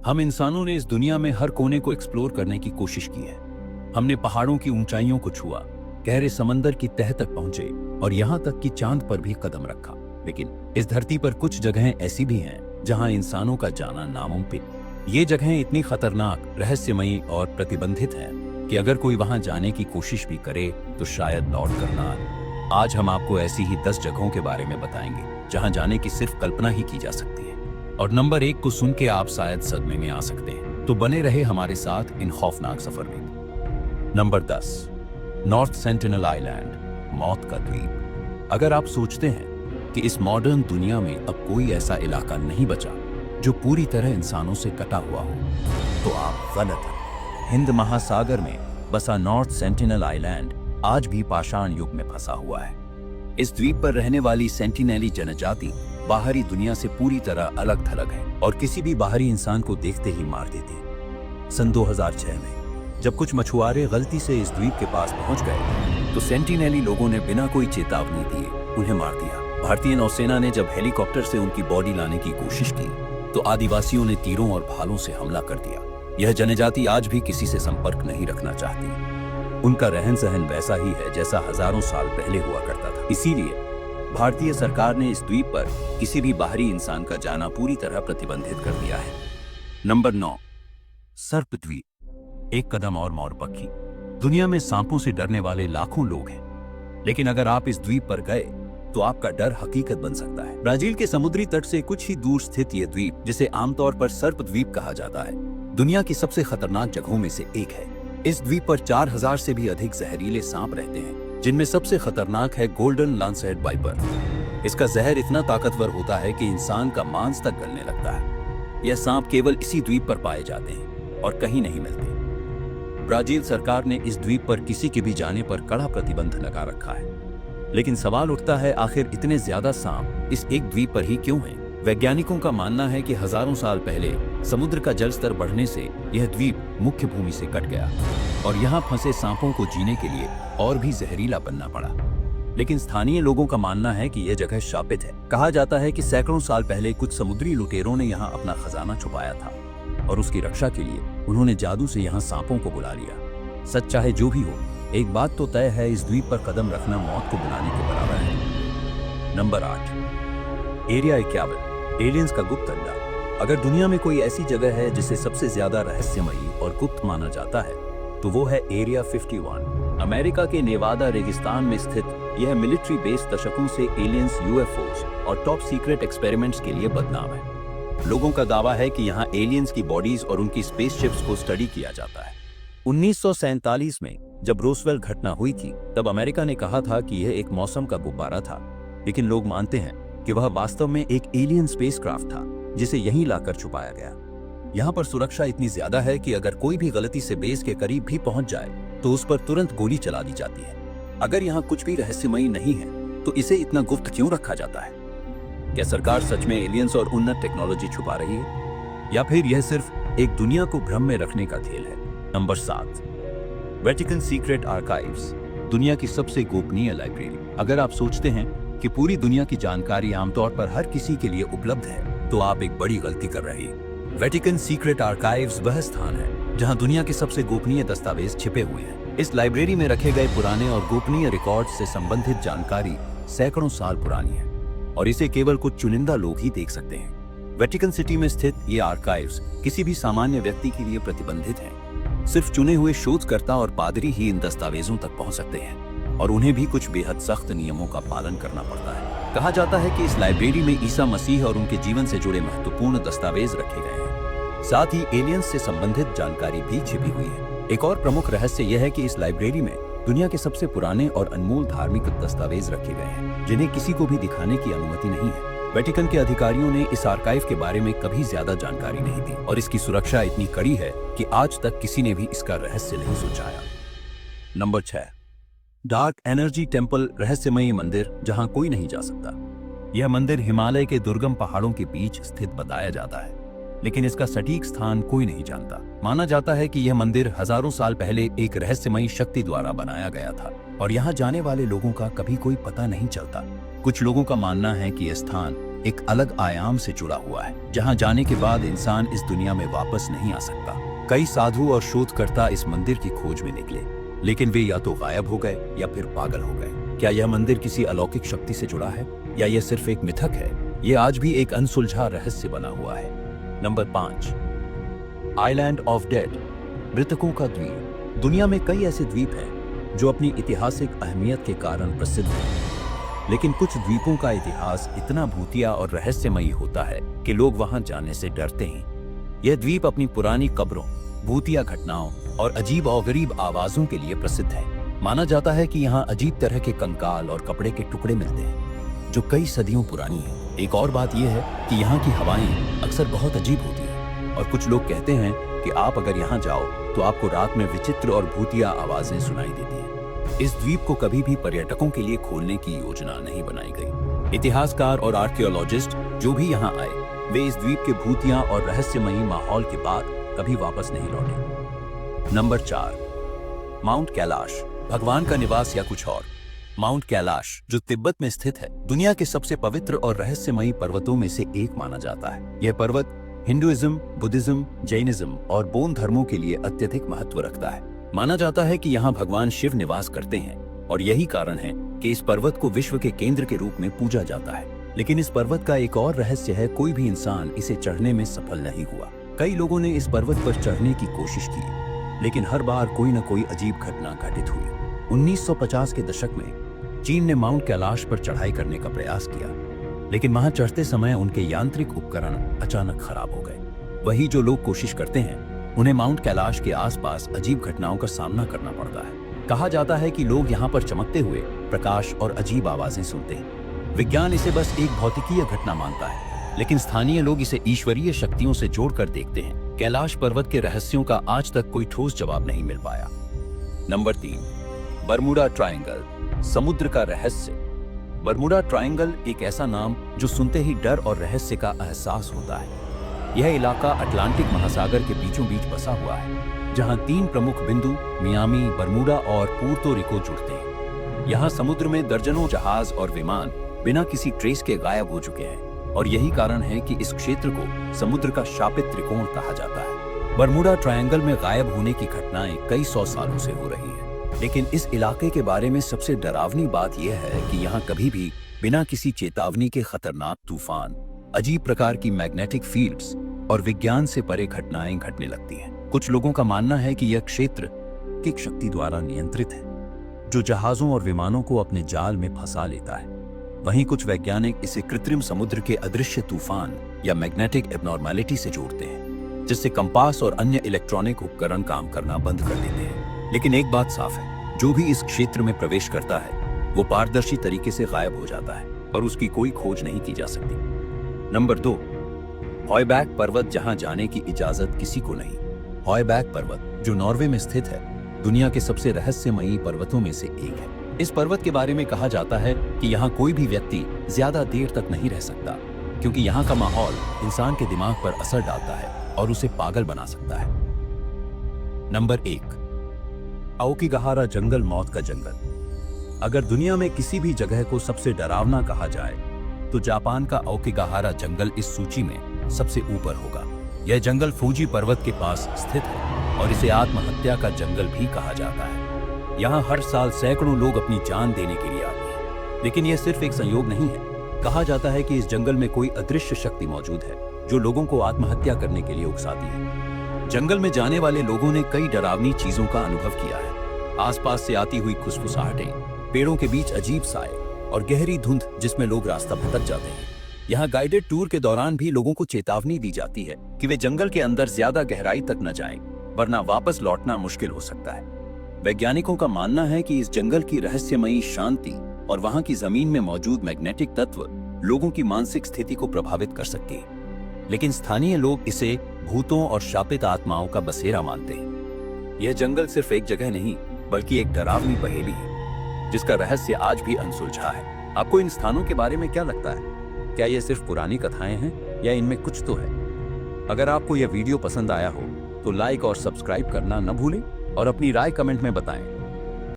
हम इंसानों ने इस दुनिया में हर कोने को एक्सप्लोर करने की कोशिश की है। हमने पहाड़ों की ऊंचाइयों को छुआ, गहरे समंदर की तह तक पहुंचे और यहाँ तक कि चांद पर भी कदम रखा। लेकिन इस धरती पर कुछ जगहें ऐसी भी हैं जहां इंसानों का जाना नामुमकिन। ये जगहें इतनी खतरनाक, रहस्यमयी और प्रतिबंधित हैं कि अगर कोई वहां जाने की कोशिश भी करे तो शायद लौट कर ना आए। आज हम आपको ऐसी ही 10 जगहों के बारे में बताएंगे जहां जाने की सिर्फ कल्पना ही की जा सकती है। और नंबर 1 को सुन के आप शायद सदमे में आ सकते हैं, तो बने रहे हमारे साथ इन खौफनाक सफर में। नंबर 10, नॉर्थ सेंटिनल आइलैंड, मौत का द्वीप। अगर आप सोचते हैं कि इस मॉडर्न दुनिया में अब कोई ऐसा इलाका नहीं बचा जो पूरी तरह इंसानों से कटा हुआ हो, तो आप गलत हैं। हिंद महासागर में बसा नॉर्थ सेंटिनल आइलैंड आज भी पाषाण युग में फंसा हुआ है। इस द्वीप पर रहने वाली सेंटिनेली जनजाति बाहरी दुनिया से पूरी तरह अलग थलग है और किसी भी बाहरी इंसान को देखते ही मार देती है। सन 2006 में जब कुछ मछुआरे गलती से इस द्वीप के पास पहुंच गए तो सेंटिनेली लोगों ने बिना कोई चेतावनी दिए उन्हें मार दिया। भारतीय नौसेना ने जब हेलीकॉप्टर से उनकी बॉडी लाने की कोशिश की तो आदिवासियों ने तीरों और भालों से हमला कर दिया। यह जनजाति आज भी किसी से संपर्क नहीं रखना चाहती। उनका रहन सहन वैसा ही है जैसा हजारों साल पहले हुआ करता था। इसीलिए भारतीय सरकार ने इस द्वीप पर किसी भी बाहरी इंसान का जाना पूरी तरह प्रतिबंधित कर दिया है। नंबर 9, सर्प द्वीप, एक कदम और मौरपक्खी। दुनिया में सांपों से डरने वाले लाखों लोग हैं, लेकिन अगर आप इस द्वीप पर गए तो आपका डर हकीकत बन सकता है। ब्राजील के समुद्री तट से कुछ ही दूर स्थित यह द्वीप, जिसे आमतौर पर सर्प द्वीप कहा जाता है, दुनिया की सबसे खतरनाक जगहों में से एक है। इस द्वीप पर 4000 से भी अधिक जहरीले सांप रहते हैं, जिनमें सबसे खतरनाक है गोल्डन लांसहेड वाइपर। इसका जहर इतना ताकतवर होता है कि इंसान का मांस तक गलने लगता है। यह सांप केवल इसी द्वीप पर पाए जाते हैं और कहीं नहीं मिलते। ब्राजील सरकार ने इस द्वीप पर किसी के भी जाने पर कड़ा प्रतिबंध लगा रखा है। लेकिन सवाल उठता है, आखिर इतने ज्यादा सांप इस एक द्वीप पर ही क्यों हैं? वैज्ञानिकों का मानना है कि हजारों साल पहले समुद्र का जल स्तर बढ़ने से यह द्वीप मुख्य भूमि से कट गया और यहाँ फंसे सांपों को जीने के लिए और भी जहरीला बनना पड़ा। लेकिन स्थानीय लोगों का मानना है कि यह जगह शापित है। कहा जाता है कि सैकड़ों साल पहले कुछ समुद्री लुटेरों ने यहाँ अपना खजाना छुपाया था और उसकी रक्षा के लिए उन्होंने जादू से यहाँ सांपों को बुला लिया। सच चाहे जो भी हो, एक बात तो तय है, इस द्वीप पर कदम रखना मौत को बुलाने के बराबर है। नंबर 8, एरिया 51, एलियंस का गुप्त अड्डा। अगर दुनिया में कोई ऐसी जगह है जिसे सबसे ज्यादा रहस्यमयी और गुप्त माना जाता है तो वो है एरिया 51। अमेरिका के नेवादा रेगिस्तान में स्थित यह मिलिट्री बेस दशकों से एलियंस, यूएफओस और टॉप सीक्रेट एक्सपेरिमेंट्स के लिए बदनाम है। लोगों का दावा है कि यहाँ एलियंस की बॉडीज और उनकी स्पेसशिप्स को स्टडी किया जाता है। 1947 में जब रोसवेल घटना हुई थी तब अमेरिका ने कहा था कि यह एक मौसम का गुब्बारा था, लेकिन लोग मानते हैं कि वह वास्तव में एक एलियन स्पेसक्राफ्ट था जिसे यहीं लाकर छुपाया गया। यहाँ पर सुरक्षा इतनी ज्यादा है कि अगर कोई भी गलती से बेस के करीब भी पहुंच जाए तो उस पर तुरंत गोली चला दी जाती है। अगर यहाँ कुछ भी रहस्यमयी नहीं है तो इसे इतना गुप्त क्यों रखा जाता है? क्या सरकार सच में एलियंस और उन्नत टेक्नोलॉजी छुपा रही है, या फिर यह सिर्फ एक दुनिया को भ्रम में रखने का खेल है? नंबर 7, वेटिकन सीक्रेट आर्काइव्स, दुनिया की सबसे गोपनीय लाइब्रेरी। अगर आप सोचते हैं कि पूरी दुनिया की जानकारी आमतौर पर हर किसी के लिए उपलब्ध है तो आप एक बड़ी गलती कर रहे हैं। वेटिकन सीक्रेट आर्काइव्स वह स्थान है जहां दुनिया के सबसे गोपनीय दस्तावेज छिपे हुए हैं। इस लाइब्रेरी में रखे गए पुराने और गोपनीय रिकॉर्ड से संबंधित जानकारी सैकड़ों साल पुरानी है और इसे केवल कुछ चुनिंदा लोग ही देख सकते हैं। वेटिकन सिटी में स्थित ये आर्काइव्स किसी भी सामान्य व्यक्ति के लिए प्रतिबंधित हैं। सिर्फ चुने हुए शोधकर्ता और पादरी ही इन दस्तावेजों तक पहुंच सकते हैं और उन्हें भी कुछ बेहद सख्त नियमों का पालन करना पड़ता है। कहा जाता है कि इस लाइब्रेरी में ईसा मसीह और उनके जीवन से जुड़े महत्वपूर्ण दस्तावेज रखे गए हैं। साथ ही एलियंस से संबंधित जानकारी भी छिपी हुई है। एक और प्रमुख रहस्य यह है कि इस लाइब्रेरी में दुनिया के सबसे पुराने और अनमोल धार्मिक दस्तावेज रखे गए हैं, जिन्हें किसी को भी दिखाने की अनुमति नहीं है। वेटिकन के अधिकारियों ने इस आर्काइव के बारे में कभी ज्यादा जानकारी नहीं दी और इसकी सुरक्षा इतनी कड़ी है कि आज तक किसी ने भी इसका रहस्य नहीं सुलझाया। नंबर 6, डार्क एनर्जी टेम्पल, रहस्यमयी मंदिर जहां कोई नहीं जा सकता। यह मंदिर हिमालय के दुर्गम पहाड़ों के बीच स्थित बताया जाता है, लेकिन इसका सटीक स्थान कोई नहीं जानता। माना जाता है कि यह मंदिर हजारों साल पहले एक रहस्यमयी शक्ति द्वारा बनाया गया था और यहाँ जाने वाले लोगों का कभी कोई पता नहीं चलता। कुछ लोगों का मानना है कि यह स्थान एक अलग आयाम से जुड़ा हुआ है, जहां जाने के बाद इंसान इस दुनिया में वापस नहीं आ सकता। कई साधु और शोधकर्ता इस मंदिर की खोज में निकले, लेकिन वे या तो गायब हो गए या फिर पागल हो गए। क्या यह मंदिर किसी अलौकिक शक्ति से जुड़ा है या यह सिर्फ एक मिथक है? यह आज भी एक अनसुलझा रहस्य बना हुआ है। नंबर 5, आइलैंड ऑफ डेड, मृतकों का द्वीप। दुनिया में कई ऐसे द्वीप हैं जो अपनी ऐतिहासिक अहमियत के कारण प्रसिद्ध हैं, लेकिन कुछ द्वीपों का इतिहास इतना भूतिया और रहस्यमयी होता है कि लोग वहां जाने से डरते हैं। यह द्वीप अपनी पुरानी कब्रों, भूतिया घटनाओं और अजीब और गरीब आवाजों के लिए प्रसिद्ध है। माना जाता है कि यहाँ अजीब तरह के कंकाल और कपड़े के टुकड़े मिलते हैं जो कई सदियों पुरानी हैं। एक और बात यह है कि यहाँ की हवाएं अक्सर बहुत अजीब होती हैं और कुछ लोग कहते हैं कि आप अगर यहाँ जाओ तो आपको रात में विचित्र और भूतिया आवाजें सुनाई देती हैं। इस द्वीप को कभी भी पर्यटकों के लिए खोलने की योजना नहीं बनाई गई। इतिहासकार और आर्कियोलॉजिस्ट जो भी यहाँ आए, वे इस द्वीप के भूतिया और रहस्यमयी माहौल के बाद कभी वापस नहीं लौटे। नंबर 4, माउंट कैलाश, भगवान का निवास या कुछ और। माउंट कैलाश, जो तिब्बत में स्थित है, दुनिया के सबसे पवित्र और रहस्यमयी पर्वतों में से एक माना जाता है। यह पर्वत हिंदुइज्म, बुद्धिज्म, जैनिज्म और बौद्ध धर्मों के लिए अत्यधिक महत्व रखता है। माना जाता है कि यहाँ भगवान शिव निवास करते हैं और यही कारण है कि इस पर्वत को विश्व के केंद्र के रूप में पूजा जाता है। लेकिन इस पर्वत का एक और रहस्य है, कोई भी इंसान इसे चढ़ने में सफल नहीं हुआ। कई लोगों ने इस पर्वत पर चढ़ने की कोशिश की, लेकिन हर बार कोई न कोई अजीब घटना घटित हुई। 1950 के दशक में चीन ने माउंट कैलाश पर चढ़ाई करने का प्रयास किया, लेकिन वहां चढ़ते समय उनके यांत्रिक उपकरण अचानक खराब हो गए। वही जो लोग कोशिश करते हैं, उन्हें माउंट कैलाश के आसपास अजीब घटनाओं का सामना करना पड़ता है। कहा जाता है कि लोग यहाँ पर चमकते हुए प्रकाश और अजीब आवाजें सुनते हैं। विज्ञान इसे बस एक भौतिकीय घटना मानता है, लेकिन स्थानीय लोग इसे ईश्वरीय शक्तियों से जोड़कर देखते हैं। कैलाश पर्वत के रहस्यों का आज तक कोई ठोस जवाब नहीं मिल पाया। नंबर 3, बरमूडा ट्रायंगल, समुद्र का रहस्य। बरमूडा ट्रायंगल एक ऐसा नाम जो सुनते ही डर और रहस्य का एहसास होता है। यह इलाका अटलांटिक महासागर के बीचों बीच बसा हुआ है, जहां 3 प्रमुख बिंदु मियामी, बरमूडा और पुर्तो रिको जुड़ते हैं। यहाँ समुद्र में दर्जनों जहाज और विमान बिना किसी ट्रेस के गायब हो चुके हैं और यही कारण है कि इस क्षेत्र को समुद्र का शापित त्रिकोण कहा जाता है। बरमूडा ट्रायंगल में गायब होने की घटनाएं कई 100 सालों से हो रही हैं, लेकिन इस इलाके के बारे में सबसे डरावनी बात यह है कि यहाँ कभी भी बिना किसी चेतावनी के खतरनाक तूफान, अजीब प्रकार की मैग्नेटिक फील्ड्स और विज्ञान से परे घटनाएं घटने लगती हैं। कुछ लोगों का मानना है कि यह क्षेत्र एक शक्ति द्वारा नियंत्रित है, जो जहाजों और विमानों को अपने जाल में फंसा लेता है। वहीं कुछ वैज्ञानिक इसे कृत्रिम समुद्र के अदृश्य तूफान या मैग्नेटिक एबनॉर्मैलिटी से जोड़ते हैं, जिससे कंपास और अन्य इलेक्ट्रॉनिक उपकरण काम करना बंद कर देते हैं। लेकिन एक बात साफ है, जो भी इस क्षेत्र में प्रवेश करता है वो पारदर्शी तरीके से गायब हो जाता है और उसकी कोई खोज नहीं की जा सकती। नंबर 2, हॉयबैक पर्वत, जहां जाने की इजाजत किसी को नहीं। हॉयबैक पर्वत, जो नॉर्वे में स्थित है, दुनिया के सबसे रहस्यमयी पर्वतों में से एक है। इस पर्वत के बारे में कहा जाता है कि यहाँ कोई भी व्यक्ति ज्यादा देर तक नहीं रह सकता, क्योंकि यहाँ का माहौल इंसान के दिमाग पर असर डालता है और उसे पागल बना सकता है। नंबर 1, आओकिगाहारा जंगल, मौत का जंगल। अगर दुनिया में किसी भी जगह को सबसे डरावना कहा जाए तो जापान का आओकिगाहारा जंगल इस सूची में सबसे ऊपर होगा। यह जंगल फूजी पर्वत के पास स्थित है और इसे आत्महत्या का जंगल भी कहा जाता है। यहाँ हर साल सैकड़ों लोग अपनी जान देने के लिए आते हैं, लेकिन यह सिर्फ एक संयोग नहीं है। कहा जाता है कि इस जंगल में कोई अदृश्य शक्ति मौजूद है जो लोगों को आत्महत्या करने के लिए उकसाती है। जंगल में जाने वाले लोगों ने कई डरावनी चीजों का अनुभव किया है। आसपास से आती हुई खुसफुसाहटें, पेड़ों के बीच अजीब साए और गहरी धुंध जिसमें लोग रास्ता भटक जाते हैं। यहाँ गाइडेड टूर के दौरान भी लोगों को चेतावनी दी जाती है कि वे जंगल के अंदर ज्यादा गहराई तक न जाएं, वरना वापस लौटना मुश्किल हो सकता है। वैज्ञानिकों का मानना है कि इस जंगल की रहस्यमयी शांति और वहां की जमीन में मौजूद मैग्नेटिक तत्व लोगों की मानसिक स्थिति को प्रभावित कर सकती है, लेकिन स्थानीय लोग इसे भूतों और शापित आत्माओं का बसेरा मानते हैं। यह जंगल सिर्फ एक जगह नहीं, बल्कि एक डरावनी पहेली है जिसका रहस्य आज भी अनसुलझा है। आपको इन स्थानों के बारे में क्या लगता है? क्या ये सिर्फ पुरानी कथाएं हैं या इनमें कुछ तो है? अगर आपको यह वीडियो पसंद आया हो तो लाइक और सब्सक्राइब करना न भूलें और अपनी राय कमेंट में बताएं।